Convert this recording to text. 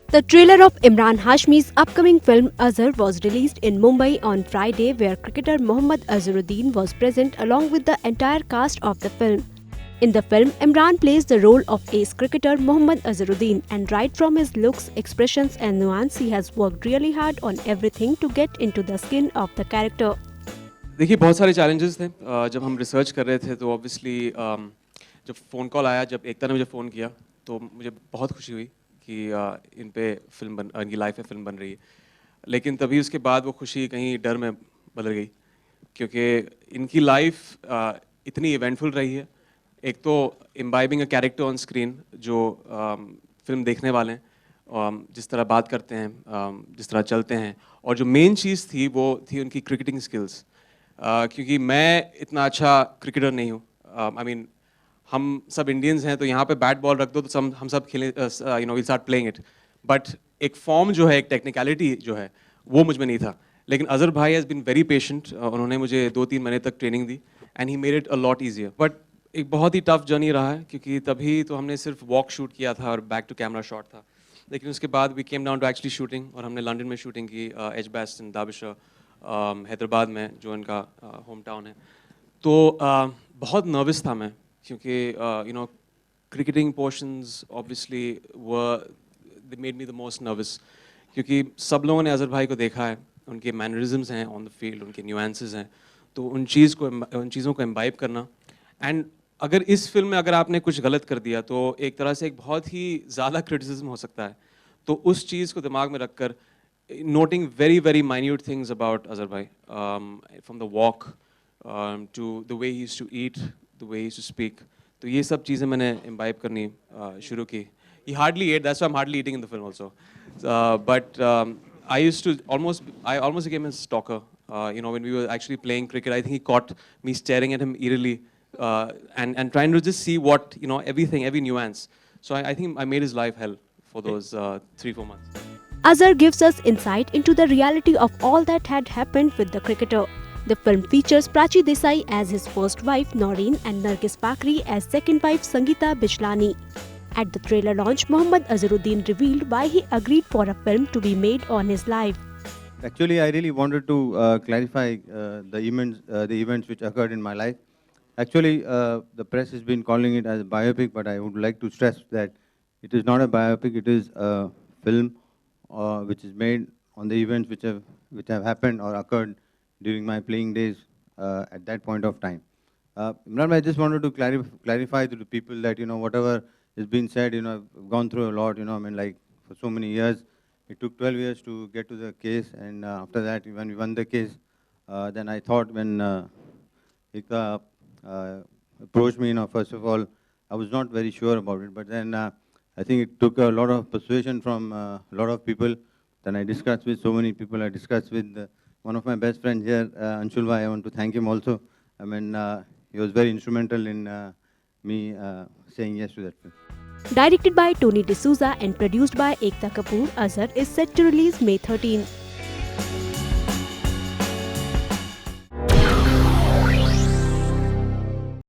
The trailer of Imran Hashmi's upcoming film Azhar was released in Mumbai on Friday, where cricketer Mohammad Azharuddin was present along with the entire cast of the film. In the film, Imran plays the role of ace cricketer Mohammad Azharuddin, and right from his looks, expressions, and nuance, he has worked really hard on everything to get into the skin of the character. देखिए बहुत सारे challenges थे जब हम research कर रहे थे तो ऑब्वियसली जब फ़ोन कॉल आया जब एकता ने मुझे फ़ोन किया तो मुझे बहुत खुशी हुई कि इन पे इनकी लाइफ में फिल्म बन रही है लेकिन तभी उसके बाद वो खुशी कहीं डर में बदल गई क्योंकि इनकी लाइफ इतनी इवेंटफुल रही है एक तो imbibing a character on screen जो फिल्म देखने वाले हैं जिस तरह बात करते हैं जिस तरह चलते हैं और जो मेन चीज़ थी वो थी उनकी क्रिकेटिंग स्किल्स क्योंकि मैं इतना अच्छा क्रिकेटर नहीं हूँ आई मीन हम सब इंडियंस हैं तो यहाँ पे बैट बॉल रख दो तो हम सब खेलें you know will start playing it but एक फॉर्म जो है एक टेक्निकलिटी जो है वो मुझ में नहीं था लेकिन अजहर भाई हैज़ बीन वेरी पेशेंट उन्होंने मुझे 2-3 महीने तक training the and he made it a lot easier but एक बहुत ही टफ जर्नी रहा है क्योंकि तभी तो हमने सिर्फ वॉक शूट किया था और बैक टू कैमरा शॉट था लेकिन उसके बाद we came down to actually shooting और हमने लंदन में शूटिंग की एच बेस्ट इन दाबिशा हैदराबाद में जो इनका होम टाउन है तो बहुत नर्वस था मैं क्योंकि you know cricketing portions obviously they made me the most nervous क्योंकि सब लोगों ने अजहर भाई को देखा है उनके मैनरिज्म्स हैं ऑन द फील्ड उनके न्यूएंसेस हैं तो उन चीज़ों को इम्बाइब करना एंड अगर इस फिल्म में अगर आपने कुछ गलत कर दिया तो एक तरह से एक बहुत ही ज़्यादा क्रिटिसिज्म हो सकता है तो उस चीज़ को दिमाग में रखकर noting very minute things about Azhar bhai, from the walk to the way he used to eat, the way he used to speak. तो ये सब चीज़ें मैंने imbibe करनी शुरू की. He hardly ate, that's why I'm hardly eating in the film also. But I almost became his stalker. You know, when we were actually playing cricket, I think he caught me staring at him eerily and trying to just see what, you know, everything, every nuance. So I think I made his life hell for those 3-4 months. Azhar gives us insight into the reality of all that had happened with the cricketer. The film features Prachi Desai as his first wife Noreen and Nargis Pakri as second wife Sangeeta Bijlani. At the trailer launch, Mohammad Azharuddin revealed why he agreed for a film to be made on his life. Actually, I really wanted to clarify the events which occurred in my life. Actually, the press has been calling it as a biopic, but I would like to stress that it is not a biopic. It is a film which is made on the events which have happened or occurred during my playing days at that point of time. Imran, I just wanted to clarify to the people that, you know, whatever is being said, you know, I've gone through a lot, you know, I mean, like, for so many years. It took 12 years to get to the case, and after that, when we won the case, then I thought when Ika approached me, you know, first of all, I was not very sure about it, but then I think it took a lot of persuasion from a lot of people. Then I discussed with so many people. I discussed with one of my best friends here, Anshul Bhai. I want to thank him also. I mean, he was very instrumental in me saying yes to that film. Directed by Tony D'Souza and produced by Ekta Kapoor, Azhar is set to release May 13.